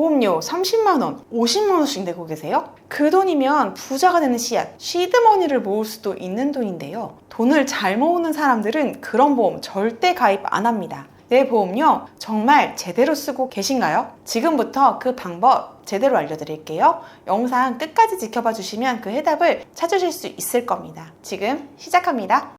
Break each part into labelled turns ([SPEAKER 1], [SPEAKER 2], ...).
[SPEAKER 1] 보험료 30만원, 50만원씩 내고 계세요? 그 돈이면 부자가 되는 씨앗, 시드머니를 모을 수도 있는 돈인데요. 돈을 잘 모으는 사람들은 그런 보험 절대 가입 안 합니다. 내 보험료 정말 제대로 쓰고 계신가요? 지금부터 그 방법 제대로 알려드릴게요. 영상 끝까지 지켜봐 주시면 그 해답을 찾으실 수 있을 겁니다. 지금 시작합니다.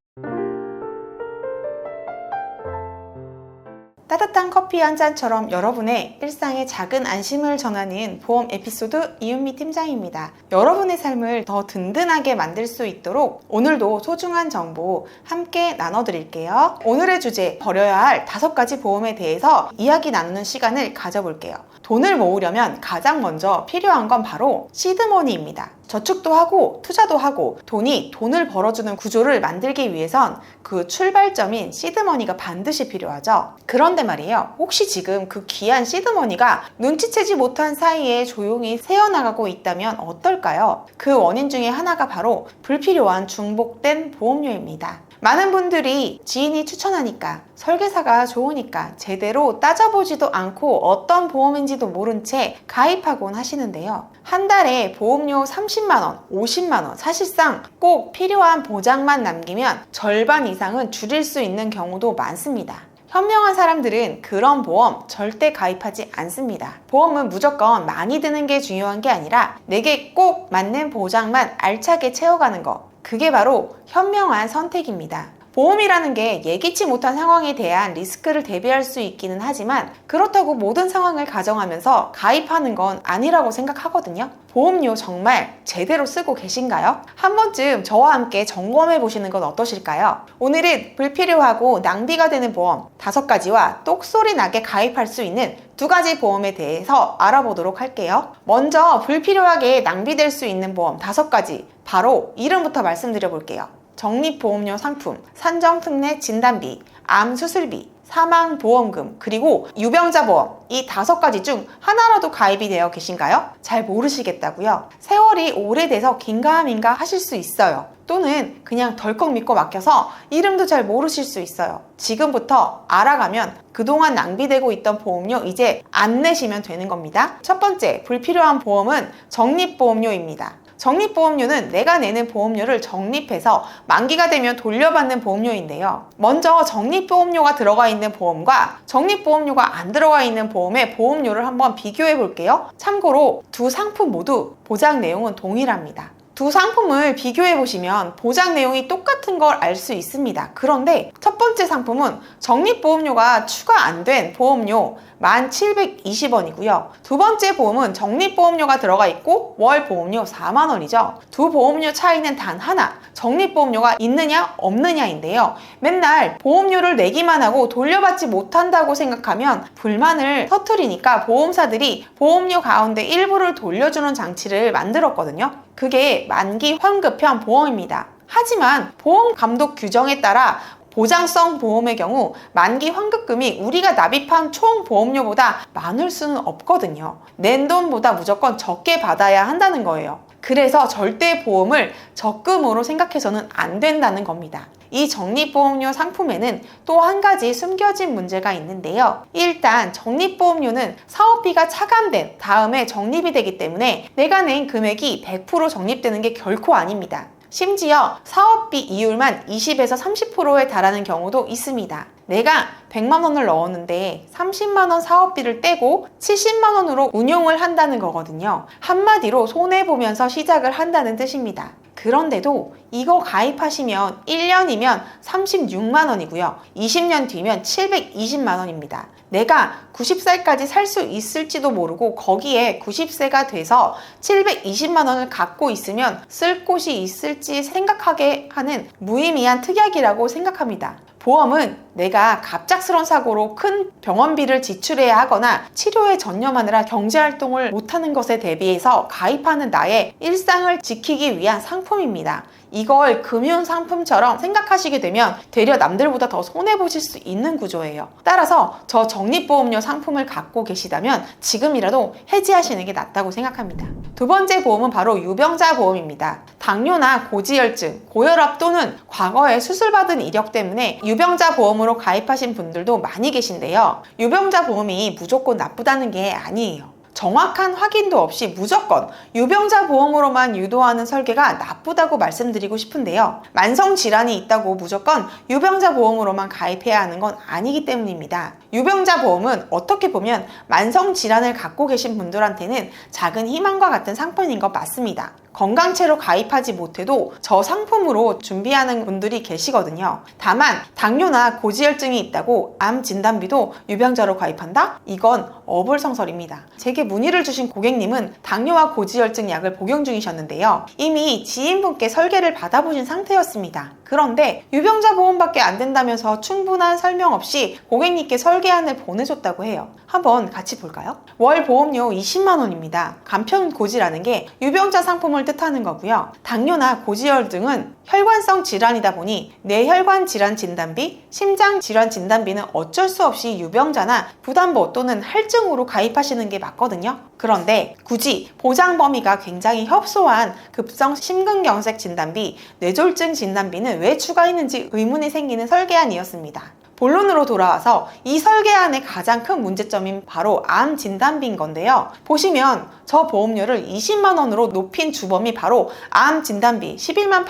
[SPEAKER 1] 따뜻한 커피 한 잔처럼 여러분의 일상에 작은 안심을 전하는 보험 에피소드 이은미 팀장입니다. 여러분의 삶을 더 든든하게 만들 수 있도록 오늘도 소중한 정보 함께 나눠드릴게요. 오늘의 주제, 버려야 할 5가지 보험에 대해서 이야기 나누는 시간을 가져볼게요. 돈을 모으려면 가장 먼저 필요한 건 바로 시드머니입니다. 저축도 하고 투자도 하고 돈을 벌어주는 구조를 만들기 위해선 그 출발점인 시드머니가 반드시 필요하죠. 그런데 말이에요, 혹시 지금 그 귀한 시드머니가 눈치채지 못한 사이에 조용히 새어나가고 있다면 어떨까요? 그 원인 중에 하나가 바로 불필요한 중복된 보험료입니다. 많은 분들이 지인이 추천하니까, 설계사가 좋으니까 제대로 따져보지도 않고 어떤 보험인지도 모른 채 가입하곤 하시는데요. 한 달에 보험료 30만원, 50만원, 사실상 꼭 필요한 보장만 남기면 절반 이상은 줄일 수 있는 경우도 많습니다. 현명한 사람들은 그런 보험 절대 가입하지 않습니다. 보험은 무조건 많이 드는 게 중요한 게 아니라 내게 꼭 맞는 보장만 알차게 채워가는 거, 그게 바로 현명한 선택입니다. 보험이라는 게 예기치 못한 상황에 대한 리스크를 대비할 수 있기는 하지만 그렇다고 모든 상황을 가정하면서 가입하는 건 아니라고 생각하거든요. 보험료 정말 제대로 쓰고 계신가요? 한 번쯤 저와 함께 점검해 보시는 건 어떠실까요? 오늘은 불필요하고 낭비가 되는 보험 5가지와 똑소리 나게 가입할 수 있는 2가지 보험에 대해서 알아보도록 할게요. 먼저 불필요하게 낭비될 수 있는 보험 5가지, 바로 이름부터 말씀드려 볼게요. 적립보험료 상품, 산정특례 진단비, 암수술비, 사망보험금, 그리고 유병자보험, 이 5가지 중 하나라도 가입이 되어 계신가요? 잘 모르시겠다고요? 세월이 오래돼서 긴가민가 하실 수 있어요. 또는 그냥 덜컥 믿고 맡겨서 이름도 잘 모르실 수 있어요. 지금부터 알아가면 그동안 낭비되고 있던 보험료 이제 안 내시면 되는 겁니다. 첫 번째, 불필요한 보험은 적립보험료입니다. 적립보험료는 내가 내는 보험료를 적립해서 만기가 되면 돌려받는 보험료인데요. 먼저 적립보험료가 들어가 있는 보험과 적립보험료가 안 들어가 있는 보험의 보험료를 한번 비교해 볼게요. 참고로 두 상품 모두 보장 내용은 동일합니다. 두 상품을 비교해 보시면 보장 내용이 똑같은 걸 알 수 있습니다. 그런데 첫 번째 상품은 적립보험료가 추가 안 된 보험료 1,720원이고요. 두 번째 보험은 적립보험료가 들어가 있고 월 보험료 4만원이죠. 두 보험료 차이는 단 하나, 적립보험료가 있느냐 없느냐인데요. 맨날 보험료를 내기만 하고 돌려받지 못한다고 생각하면 불만을 터뜨리니까 보험사들이 보험료 가운데 일부를 돌려주는 장치를 만들었거든요. 그게 만기 환급형 보험입니다. 하지만 보험 감독 규정에 따라 보장성 보험의 경우 만기 환급금이 우리가 납입한 총 보험료보다 많을 수는 없거든요. 낸 돈보다 무조건 적게 받아야 한다는 거예요. 그래서 절대 보험을 적금으로 생각해서는 안 된다는 겁니다. 이 적립보험료 상품에는 또 한 가지 숨겨진 문제가 있는데요. 일단 적립보험료는 사업비가 차감된 다음에 적립이 되기 때문에 내가 낸 금액이 100% 적립되는 게 결코 아닙니다. 심지어 사업비 이율만 20에서 30%에 달하는 경우도 있습니다. 내가 100만 원을 넣었는데 30만 원 사업비를 떼고 70만 원으로 운용을 한다는 거거든요. 한마디로 손해보면서 시작을 한다는 뜻입니다. 그런데도 이거 가입하시면 1년이면 36만 원이고요. 20년 뒤면 720만 원입니다. 내가 90살까지 살 수 있을지도 모르고 거기에 90세가 돼서 720만 원을 갖고 있으면 쓸 곳이 있을지 생각하게 하는 무의미한 특약이라고 생각합니다. 보험은 내가 갑작스런 사고로 큰 병원비를 지출해야 하거나 치료에 전념하느라 경제활동을 못하는 것에 대비해서 가입하는 나의 일상을 지키기 위한 상품입니다. 이걸 금융상품처럼 생각하시게 되면 되려 남들보다 더 손해보실 수 있는 구조예요. 따라서 저 적립보험료 상품을 갖고 계시다면 지금이라도 해지하시는 게 낫다고 생각합니다. 두 번째 보험은 바로 유병자 보험입니다. 당뇨나 고지혈증, 고혈압 또는 과거에 수술받은 이력 때문에 유병자 보험으로 가입하신 분들도 많이 계신데요. 유병자 보험이 무조건 나쁘다는 게 아니에요. 정확한 확인도 없이 무조건 유병자 보험으로만 유도하는 설계가 나쁘다고 말씀드리고 싶은데요. 만성질환이 있다고 무조건 유병자 보험으로만 가입해야 하는 건 아니기 때문입니다. 유병자 보험은 어떻게 보면 만성질환을 갖고 계신 분들한테는 작은 희망과 같은 상품인 것 맞습니다. 건강채로 가입하지 못해도 저 상품으로 준비하는 분들이 계시거든요. 다만 당뇨나 고지혈증이 있다고 암 진단비도 유병자로 가입한다? 이건 어불성설입니다. 제게 문의를 주신 고객님은 당뇨와 고지혈증 약을 복용 중이셨는데요. 이미 지인분께 설계를 받아보신 상태였습니다. 그런데 유병자 보험밖에 안 된다면서 충분한 설명 없이 고객님께 설계안을 보내줬다고 해요. 한번 같이 볼까요? 월 보험료 20만 원입니다. 간편고지라는 게 유병자 상품을 뜻하는 거고요. 당뇨나 고지혈증은 혈관성 질환이다 보니 뇌혈관 질환 진단비, 심장 질환 진단비는 어쩔 수 없이 유병자나 부담보 또는 할증으로 가입하시는 게 맞거든요. 그런데 굳이 보장 범위가 굉장히 협소한 급성 심근경색 진단비, 뇌졸중 진단비는 왜 추가했는지 의문이 생기는 설계안이었습니다. 본론으로 돌아와서 이 설계안의 가장 큰 문제점인 바로 암 진단비인 건데요. 보시면 저 보험료를 20만 원으로 높인 주범이 바로 암 진단비 11만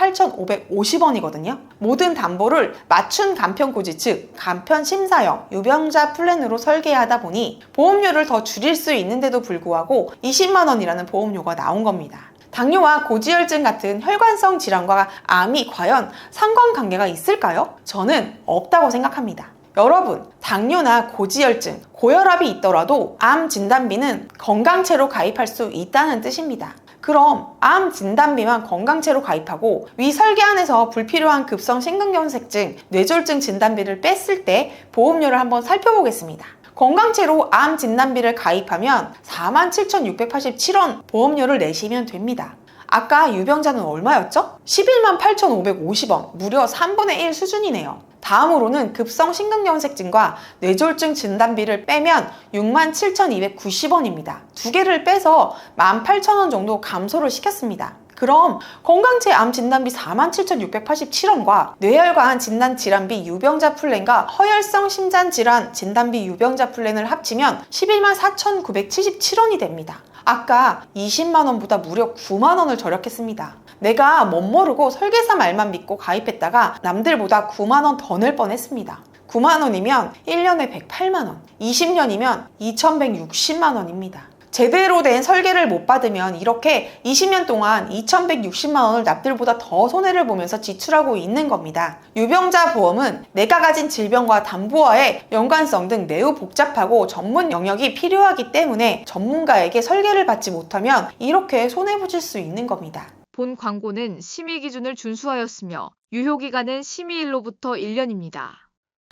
[SPEAKER 1] 8,550원이거든요. 모든 담보를 맞춘 간편고지 즉 간편심사형 유병자 플랜으로 설계하다 보니 보험료를 더 줄일 수 있는데도 불구하고 20만 원이라는 보험료가 나온 겁니다. 당뇨와 고지혈증 같은 혈관성 질환과 암이 과연 상관관계가 있을까요? 저는 없다고 생각합니다. 여러분, 당뇨나 고지혈증, 고혈압이 있더라도 암 진단비는 건강채로 가입할 수 있다는 뜻입니다. 그럼 암 진단비만 건강채로 가입하고 위 설계안에서 불필요한 급성 심근경색증, 뇌졸중 진단비를 뺐을 때 보험료를 한번 살펴보겠습니다. 건강채로 암 진단비를 가입하면 47,687원 보험료를 내시면 됩니다. 아까 유병자는 얼마였죠? 11만 8,550원, 무려 3분의 1 수준이네요. 다음으로는 급성 심근경색증과 뇌졸중 진단비를 빼면 6만 7,290원입니다. 두 개를 빼서 18,000원 정도 감소를 시켰습니다. 그럼 건강채 암 진단비 47,687원과 뇌혈관 진단 질환비 유병자 플랜과 허혈성 심장 질환 진단비 유병자 플랜을 합치면 11만 4,977원이 됩니다. 아까 20만 원보다 무려 9만 원을 절약했습니다. 내가 멋모르고 설계사 말만 믿고 가입했다가 남들보다 9만 원 더 낼 뻔했습니다. 9만 원이면 1년에 108만 원, 20년이면 2,160만 원입니다. 제대로 된 설계를 못 받으면 이렇게 20년 동안 2,160만 원을 남들보다 더 손해를 보면서 지출하고 있는 겁니다. 유병자 보험은 내가 가진 질병과 담보와의 연관성 등 매우 복잡하고 전문 영역이 필요하기 때문에 전문가에게 설계를 받지 못하면 이렇게 손해보실 수 있는 겁니다.
[SPEAKER 2] 본 광고는 심의 기준을 준수하였으며 유효기간은 심의일로부터 1년입니다.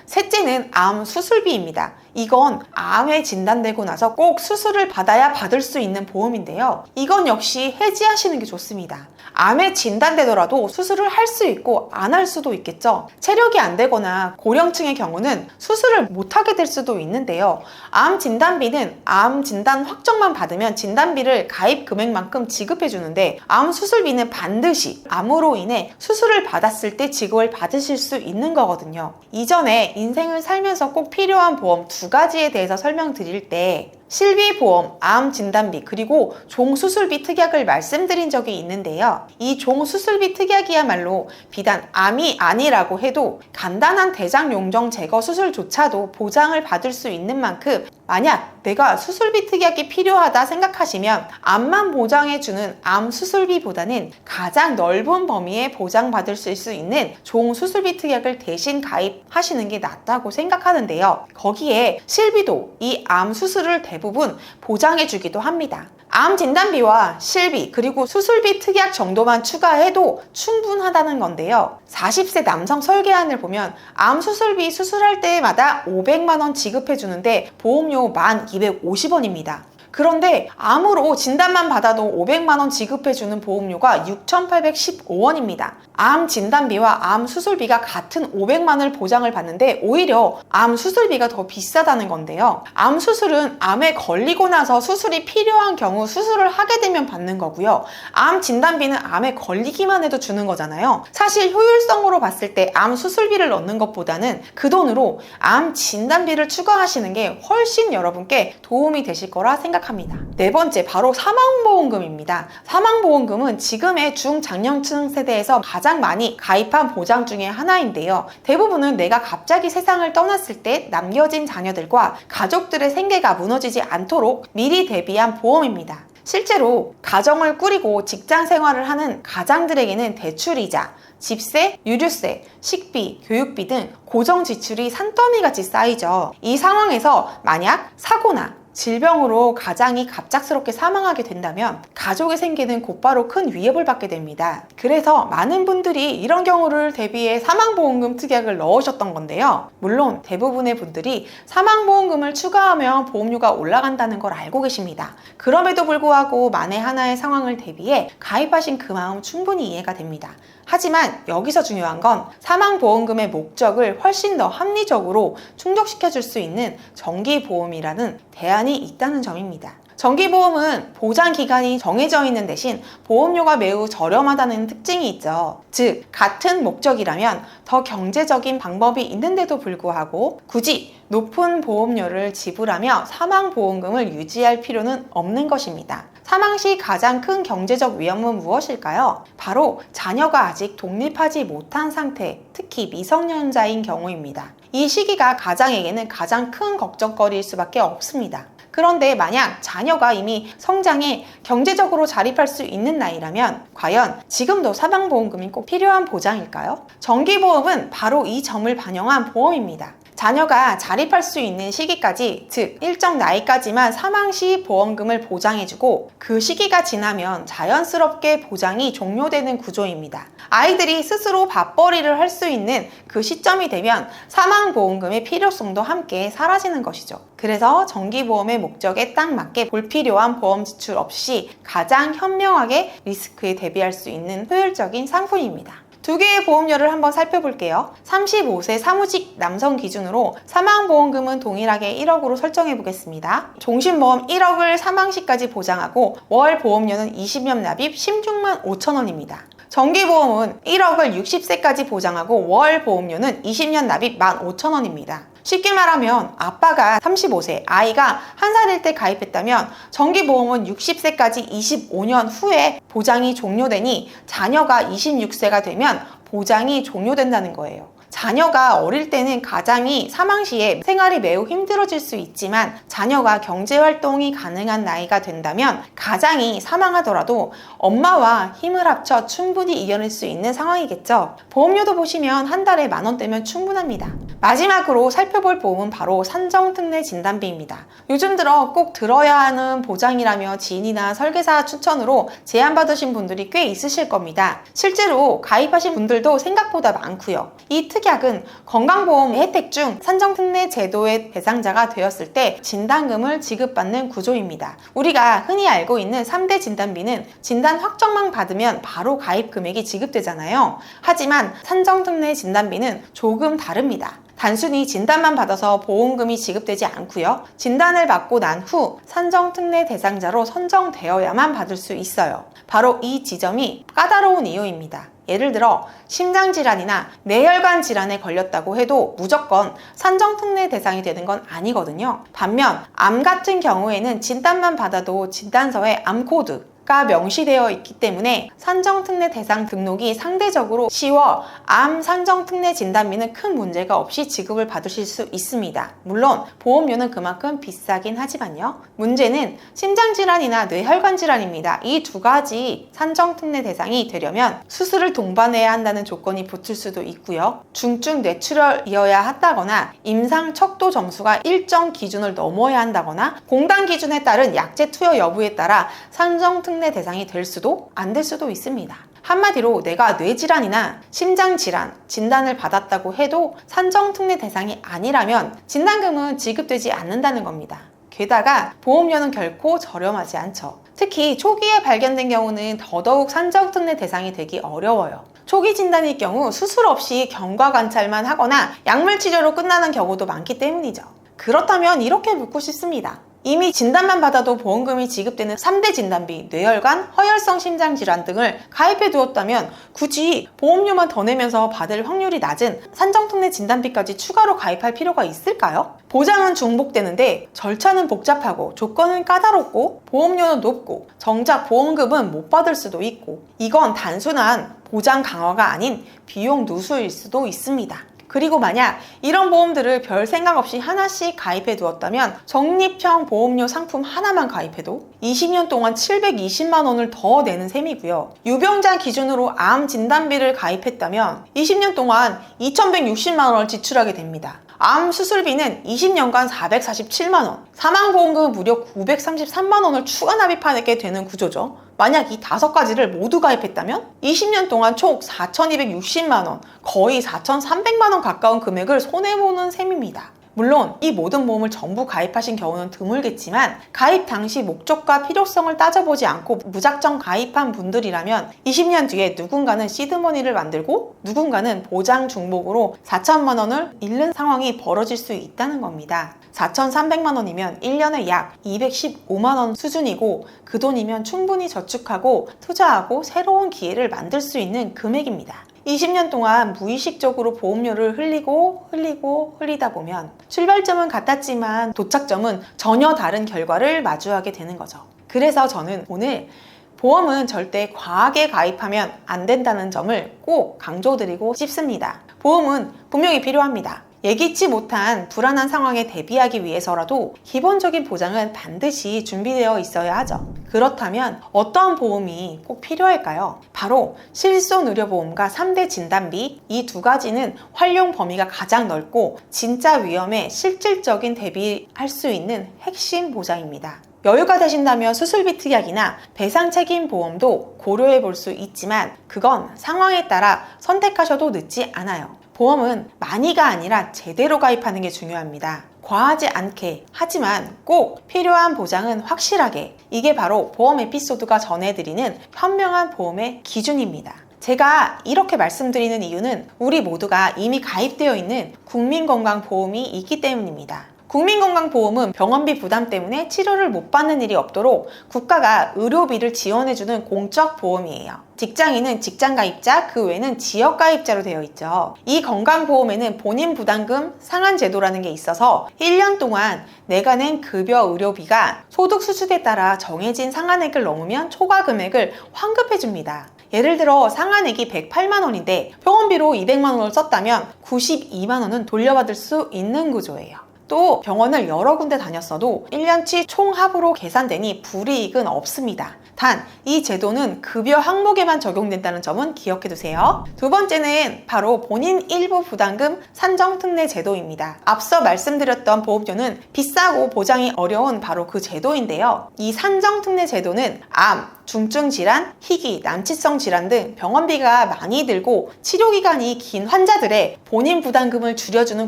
[SPEAKER 1] 셋째는 암 수술비입니다. 이건 암에 진단되고 나서 꼭 수술을 받아야 받을 수 있는 보험인데요. 이건 역시 해지하시는 게 좋습니다. 암에 진단되더라도 수술을 할 수 있고 안 할 수도 있겠죠. 체력이 안 되거나 고령층의 경우는 수술을 못하게 될 수도 있는데요. 암 진단비는 암 진단 확정만 받으면 진단비를 가입 금액만큼 지급해 주는데 암 수술비는 반드시 암으로 인해 수술을 받았을 때 지급을 받으실 수 있는 거거든요. 이전에 인생을 살면서 꼭 필요한 보험 두 가지에 대해서 설명드릴 때 실비보험, 암 진단비, 그리고 종수술비 특약을 말씀드린 적이 있는데요. 이 종수술비 특약이야말로 비단 암이 아니라고 해도 간단한 대장용정 제거 수술조차도 보장을 받을 수 있는 만큼 만약 내가 수술비 특약이 필요하다 생각하시면 암만 보장해주는 암 수술비보다는 가장 넓은 범위에 보장받을 수 있는 종수술비 특약을 대신 가입하시는 게 낫다고 생각하는데요. 거기에 실비도 이 암 수술을 대부분 보장해주기도 합니다. 암 진단비와 실비 그리고 수술비 특약 정도만 추가해도 충분하다는 건데요. 40세 남성 설계안을 보면 암 수술비 수술할 때마다 500만 원 지급해 주는데 보험료 1,250원입니다. 그런데 암으로 진단만 받아도 500만 원 지급해주는 보험료가 6,815원입니다. 암 진단비와 암 수술비가 같은 500만 원을 보장을 받는데 오히려 암 수술비가 더 비싸다는 건데요. 암 수술은 암에 걸리고 나서 수술이 필요한 경우 수술을 하게 되면 받는 거고요. 암 진단비는 암에 걸리기만 해도 주는 거잖아요. 사실 효율성으로 봤을 때 암 수술비를 넣는 것보다는 그 돈으로 암 진단비를 추가하시는 게 훨씬 여러분께 도움이 되실 거라 생각합니다. 생각합니다. 네 번째, 바로 사망보험금입니다. 사망보험금은 지금의 중장년층 세대에서 가장 많이 가입한 보장 중에 하나인데요. 대부분은 내가 갑자기 세상을 떠났을 때 남겨진 자녀들과 가족들의 생계가 무너지지 않도록 미리 대비한 보험입니다. 실제로 가정을 꾸리고 직장 생활을 하는 가장들에게는 대출이자, 집세, 유류세, 식비, 교육비 등 고정 지출이 산더미같이 쌓이죠. 이 상황에서 만약 사고나 질병으로 가장이 갑작스럽게 사망하게 된다면 가족의 생계는 곧바로 큰 위협을 받게 됩니다. 그래서 많은 분들이 이런 경우를 대비해 사망보험금 특약을 넣으셨던 건데요. 물론 대부분의 분들이 사망보험금을 추가하면 보험료가 올라간다는 걸 알고 계십니다. 그럼에도 불구하고 만에 하나의 상황을 대비해 가입하신 그 마음 충분히 이해가 됩니다. 하지만 여기서 중요한 건 사망보험금의 목적을 훨씬 더 합리적으로 충족시켜 줄 수 있는 정기보험이라는 대안이 있다는 점입니다. 정기보험은 보장기간이 정해져 있는 대신 보험료가 매우 저렴하다는 특징이 있죠. 즉, 같은 목적이라면 더 경제적인 방법이 있는데도 불구하고 굳이 높은 보험료를 지불하며 사망보험금을 유지할 필요는 없는 것입니다. 사망 시 가장 큰 경제적 위험은 무엇일까요? 바로 자녀가 아직 독립하지 못한 상태, 특히 미성년자인 경우입니다. 이 시기가 가장에게는 가장 큰 걱정거리일 수밖에 없습니다. 그런데 만약 자녀가 이미 성장해 경제적으로 자립할 수 있는 나이라면 과연 지금도 사망보험금이 꼭 필요한 보장일까요? 정기보험은 바로 이 점을 반영한 보험입니다. 자녀가 자립할 수 있는 시기까지, 즉 일정 나이까지만 사망 시 보험금을 보장해주고 그 시기가 지나면 자연스럽게 보장이 종료되는 구조입니다. 아이들이 스스로 밥벌이를 할 수 있는 그 시점이 되면 사망보험금의 필요성도 함께 사라지는 것이죠. 그래서 정기보험의 목적에 딱 맞게 불필요한 보험 지출 없이 가장 현명하게 리스크에 대비할 수 있는 효율적인 상품입니다. 두 개의 보험료를 한번 살펴볼게요. 35세 사무직 남성 기준으로 사망보험금은 동일하게 1억으로 설정해 보겠습니다. 종신보험 1억을 사망 시까지 보장하고 월 보험료는 20년 납입 16만 5천 원입니다. 정기보험은 1억을 60세까지 보장하고 월 보험료는 20년 납입 15,000원입니다. 쉽게 말하면 아빠가 35세, 아이가 1살일 때 가입했다면 정기보험은 60세까지 25년 후에 보장이 종료되니 자녀가 26세가 되면 보장이 종료된다는 거예요. 자녀가 어릴 때는 가장이 사망 시에 생활이 매우 힘들어질 수 있지만 자녀가 경제활동이 가능한 나이가 된다면 가장이 사망하더라도 엄마와 힘을 합쳐 충분히 이겨낼 수 있는 상황이겠죠. 보험료도 보시면 한 달에 10,000원대면 충분합니다. 마지막으로 살펴볼 보험은 바로 산정특례 진단비입니다. 요즘 들어 꼭 들어야 하는 보장이라며 지인이나 설계사 추천으로 제안받으신 분들이 꽤 있으실 겁니다. 실제로 가입하신 분들도 생각보다 많고요. 이 특약은 건강보험 혜택 중 산정특례 제도의 대상자가 되었을 때 진단금을 지급받는 구조입니다. 우리가 흔히 알고 있는 3대 진단비는 진단 확정만 받으면 바로 가입 금액이 지급되잖아요. 하지만 산정특례 진단비는 조금 다릅니다. 단순히 진단만 받아서 보험금이 지급되지 않고요. 진단을 받고 난 후 산정특례 대상자로 선정되어야만 받을 수 있어요. 바로 이 지점이 까다로운 이유입니다. 예를 들어 심장질환이나 뇌혈관 질환에 걸렸다고 해도 무조건 산정특례 대상이 되는 건 아니거든요. 반면 암 같은 경우에는 진단만 받아도 진단서에 암코드 가 명시되어 있기 때문에 산정특례 대상 등록이 상대적으로 쉬워 암 산정특례 진단비는 큰 문제가 없이 지급을 받으실 수 있습니다. 물론 보험료는 그만큼 비싸긴 하지만요. 문제는 심장질환이나 뇌혈관 질환입니다. 이 두 가지 산정특례 대상이 되려면 수술을 동반해야 한다는 조건이 붙을 수도 있고요. 중증 뇌출혈이어야 한다거나 임상 척도 점수가 일정 기준을 넘어야 한다거나 공단 기준에 따른 약제 투여 여부에 따라 산정특례 대상이 될 수도 안 될 수도 있습니다. 한마디로 내가 뇌질환이나 심장질환 진단을 받았다고 해도 산정특례 대상이 아니라면 진단금은 지급되지 않는다는 겁니다. 게다가 보험료는 결코 저렴하지 않죠. 특히 초기에 발견된 경우는 더더욱 산정특례 대상이 되기 어려워요. 초기 진단일 경우 수술 없이 경과 관찰만 하거나 약물 치료로 끝나는 경우도 많기 때문이죠. 그렇다면 이렇게 묻고 싶습니다. 이미 진단만 받아도 보험금이 지급되는 3대 진단비, 뇌혈관, 허혈성 심장질환 등을 가입해 두었다면 굳이 보험료만 더 내면서 받을 확률이 낮은 산정특례 진단비까지 추가로 가입할 필요가 있을까요? 보장은 중복되는데 절차는 복잡하고 조건은 까다롭고 보험료는 높고 정작 보험금은 못 받을 수도 있고 이건 단순한 보장 강화가 아닌 비용 누수일 수도 있습니다. 그리고 만약 이런 보험들을 별 생각 없이 하나씩 가입해 두었다면 적립형 보험료 상품 하나만 가입해도 20년 동안 720만 원을 더 내는 셈이고요. 유병자 기준으로 암 진단비를 가입했다면 20년 동안 2,160만 원을 지출하게 됩니다. 암 수술비는 20년간 447만 원, 사망보험금은 무려 933만 원을 추가 납입하게 되는 구조죠. 만약 이 5가지를 모두 가입했다면 20년 동안 총 4,260만 원, 거의 4,300만 원 가까운 금액을 손해보는 셈입니다. 물론 이 모든 보험을 전부 가입하신 경우는 드물겠지만 가입 당시 목적과 필요성을 따져보지 않고 무작정 가입한 분들이라면 20년 뒤에 누군가는 시드머니를 만들고 누군가는 보장 중복으로 4천만 원을 잃는 상황이 벌어질 수 있다는 겁니다. 4,300만 원이면 1년에 약 215만 원 수준이고 그 돈이면 충분히 저축하고 투자하고 새로운 기회를 만들 수 있는 금액입니다. 20년 동안 무의식적으로 보험료를 흘리다 보면 출발점은 같았지만 도착점은 전혀 다른 결과를 마주하게 되는 거죠. 그래서 저는 오늘 보험은 절대 과하게 가입하면 안 된다는 점을 꼭 강조드리고 싶습니다. 보험은 분명히 필요합니다. 예기치 못한 불안한 상황에 대비하기 위해서라도 기본적인 보장은 반드시 준비되어 있어야 하죠. 그렇다면 어떤 보험이 꼭 필요할까요? 바로 실손의료보험과 3대 진단비, 이 두 가지는 활용 범위가 가장 넓고 진짜 위험에 실질적인 대비할 수 있는 핵심 보장입니다. 여유가 되신다면 수술비 특약이나 배상책임보험도 고려해 볼 수 있지만 그건 상황에 따라 선택하셔도 늦지 않아요. 보험은 많이가 아니라 제대로 가입하는 게 중요합니다. 과하지 않게, 하지만 꼭 필요한 보장은 확실하게. 이게 바로 보험 에피소드가 전해드리는 현명한 보험의 기준입니다. 제가 이렇게 말씀드리는 이유는 우리 모두가 이미 가입되어 있는 국민건강보험이 있기 때문입니다. 국민건강보험은 병원비 부담 때문에 치료를 못 받는 일이 없도록 국가가 의료비를 지원해주는 공적 보험이에요. 직장인은 직장가입자, 그 외에는 지역가입자로 되어 있죠. 이 건강보험에는 본인 부담금 상한 제도라는 게 있어서 1년 동안 내가 낸 급여 의료비가 소득 수준에 따라 정해진 상한액을 넘으면 초과 금액을 환급해줍니다. 예를 들어 상한액이 108만 원인데 병원비로 200만 원을 썼다면 92만 원은 돌려받을 수 있는 구조예요. 또 병원을 여러 군데 다녔어도 1년치 총합으로 계산되니 불이익은 없습니다. 단, 이 제도는 급여 항목에만 적용된다는 점은 기억해 두세요. 두 번째는 바로 본인 일부 부담금 산정특례 제도입니다. 앞서 말씀드렸던 보험료는 비싸고 보장이 어려운 바로 그 제도인데요. 이 산정특례 제도는 암, 중증질환, 희귀, 난치성 질환 등 병원비가 많이 들고 치료기간이 긴 환자들의 본인 부담금을 줄여주는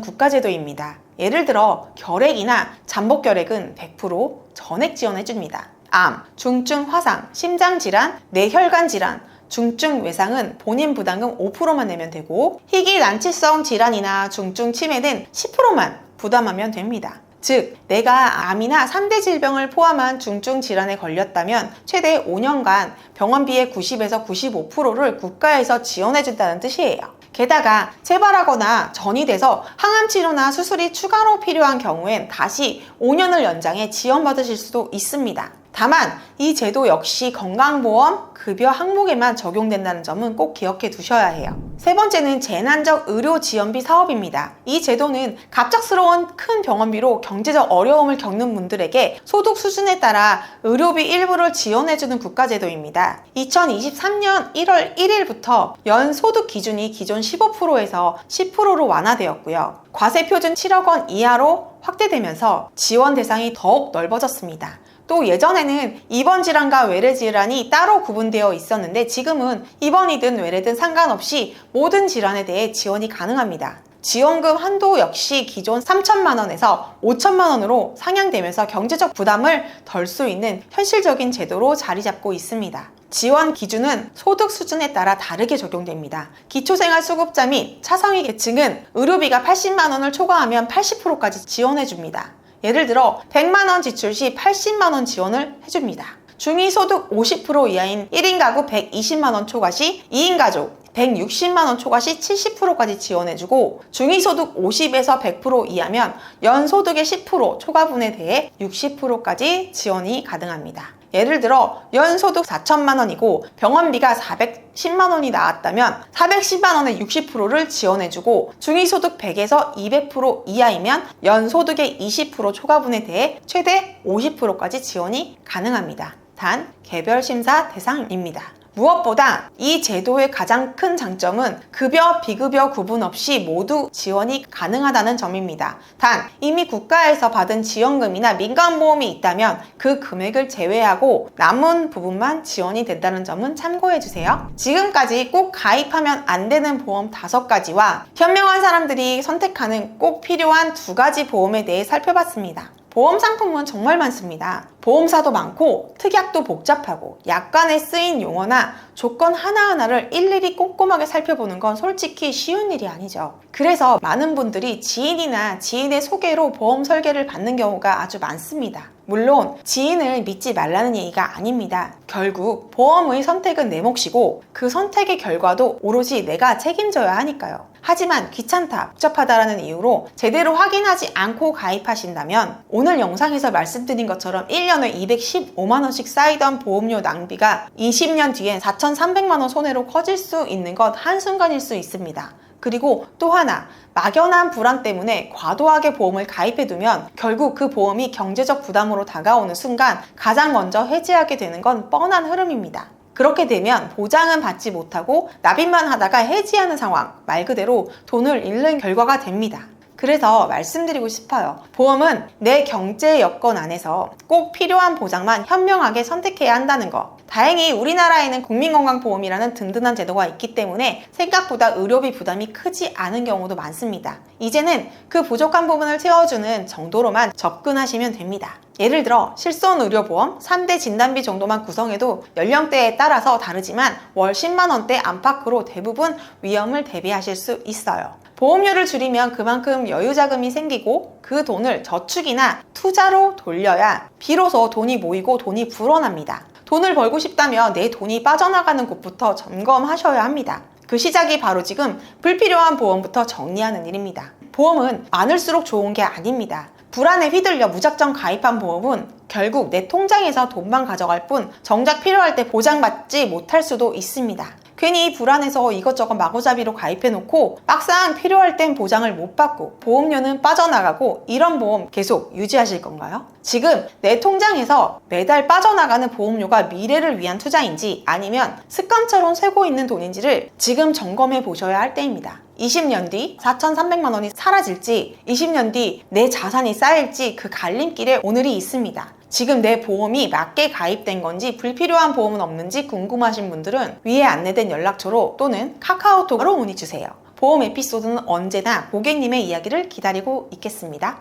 [SPEAKER 1] 국가제도입니다. 예를 들어 결핵이나 잠복결핵은 100% 전액 지원해줍니다. 암, 중증 화상, 심장질환, 뇌혈관 질환, 중증 외상은 본인 부담금 5%만 내면 되고 희귀 난치성 질환이나 중증 치매는 10%만 부담하면 됩니다. 즉, 내가 암이나 3대 질병을 포함한 중증 질환에 걸렸다면 최대 5년간 병원비의 90에서 95%를 국가에서 지원해준다는 뜻이에요. 게다가 재발하거나 전이 돼서 항암 치료나 수술이 추가로 필요한 경우엔 다시 5년을 연장해 지원받으실 수도 있습니다. 다만 이 제도 역시 건강보험 급여 항목에만 적용된다는 점은 꼭 기억해 두셔야 해요. 세 번째는 재난적 의료지원비 사업입니다. 이 제도는 갑작스러운 큰 병원비로 경제적 어려움을 겪는 분들에게 소득 수준에 따라 의료비 일부를 지원해주는 국가제도입니다. 2023년 1월 1일부터 연 소득 기준이 기존 15%에서 10%로 완화되었고요. 과세표준 7억 원 이하로 확대되면서 지원 대상이 더욱 넓어졌습니다. 또 예전에는 입원 질환과 외래 질환이 따로 구분되어 있었는데 지금은 입원이든 외래든 상관없이 모든 질환에 대해 지원이 가능합니다. 지원금 한도 역시 기존 3천만 원에서 5천만 원으로 상향되면서 경제적 부담을 덜 수 있는 현실적인 제도로 자리 잡고 있습니다. 지원 기준은 소득 수준에 따라 다르게 적용됩니다. 기초생활수급자 및 차상위 계층은 의료비가 80만 원을 초과하면 80%까지 지원해줍니다. 예를 들어 100만 원 지출 시 80만 원 지원을 해줍니다. 중위소득 50% 이하인 1인 가구 120만 원 초과 시 2인 가족 160만 원 초과 시 70%까지 지원해주고 중위소득 50에서 100% 이하면 연소득의 10% 초과분에 대해 60%까지 지원이 가능합니다. 예를 들어 연소득 4천만 원이고 병원비가 410만 원이 나왔다면 410만 원의 60%를 지원해주고 중위소득 100에서 200% 이하이면 연소득의 20% 초과분에 대해 최대 50%까지 지원이 가능합니다. 단 개별 심사 대상입니다. 무엇보다 이 제도의 가장 큰 장점은 급여, 비급여 구분 없이 모두 지원이 가능하다는 점입니다. 단 이미 국가에서 받은 지원금이나 민간보험이 있다면 그 금액을 제외하고 남은 부분만 지원이 된다는 점은 참고해주세요. 지금까지 꼭 가입하면 안 되는 보험 5가지와 현명한 사람들이 선택하는 꼭 필요한 2가지 보험에 대해 살펴봤습니다. 보험 상품은 정말 많습니다. 보험사도 많고 특약도 복잡하고 약관에 쓰인 용어나 조건 하나하나를 일일이 꼼꼼하게 살펴보는 건 솔직히 쉬운 일이 아니죠. 그래서 많은 분들이 지인이나 지인의 소개로 보험 설계를 받는 경우가 아주 많습니다. 물론 지인을 믿지 말라는 얘기가 아닙니다. 결국 보험의 선택은 내 몫이고 그 선택의 결과도 오로지 내가 책임져야 하니까요. 하지만 귀찮다, 복잡하다라는 이유로 제대로 확인하지 않고 가입하신다면 오늘 영상에서 말씀드린 것처럼 1년에 215만 원씩 쌓이던 보험료 낭비가 20년 뒤엔 4,300만 원 손해로 커질 수 있는 것 한순간일 수 있습니다. 그리고 또 하나, 막연한 불안 때문에 과도하게 보험을 가입해두면 결국 그 보험이 경제적 부담으로 다가오는 순간 가장 먼저 해지하게 되는 건 뻔한 흐름입니다. 그렇게 되면 보장은 받지 못하고 납입만 하다가 해지하는 상황, 말 그대로 돈을 잃는 결과가 됩니다. 그래서 말씀드리고 싶어요. 보험은 내 경제 여건 안에서 꼭 필요한 보장만 현명하게 선택해야 한다는 거. 다행히 우리나라에는 국민건강보험이라는 든든한 제도가 있기 때문에 생각보다 의료비 부담이 크지 않은 경우도 많습니다. 이제는 그 부족한 부분을 채워주는 정도로만 접근하시면 됩니다. 예를 들어 실손의료보험 3대 진단비 정도만 구성해도 연령대에 따라서 다르지만 월 10만 원대 안팎으로 대부분 위험을 대비하실 수 있어요. 보험료를 줄이면 그만큼 여유자금이 생기고 그 돈을 저축이나 투자로 돌려야 비로소 돈이 모이고 돈이 불어납니다. 돈을 벌고 싶다면 내 돈이 빠져나가는 곳부터 점검하셔야 합니다. 그 시작이 바로 지금 불필요한 보험부터 정리하는 일입니다. 보험은 많을수록 좋은 게 아닙니다. 불안에 휘둘려 무작정 가입한 보험은 결국 내 통장에서 돈만 가져갈 뿐 정작 필요할 때 보장받지 못할 수도 있습니다. 괜히 불안해서 이것저것 마구잡이로 가입해놓고 막상 필요할 땐 보장을 못 받고 보험료는 빠져나가고 이런 보험 계속 유지하실 건가요? 지금 내 통장에서 매달 빠져나가는 보험료가 미래를 위한 투자인지 아니면 습관처럼 새고 있는 돈인지를 지금 점검해 보셔야 할 때입니다. 20년 뒤 4,300만 원이 사라질지 20년 뒤 내 자산이 쌓일지 그 갈림길에 오늘이 있습니다. 지금 내 보험이 맞게 가입된 건지 불필요한 보험은 없는지 궁금하신 분들은 위에 안내된 연락처로 또는 카카오톡으로 문의 주세요. 보험 에피소드는 언제나 고객님의 이야기를 기다리고 있겠습니다.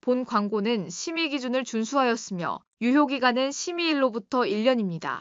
[SPEAKER 2] 본 광고는 심의 기준을 준수하였으며 유효기간은 심의일로부터 1년입니다.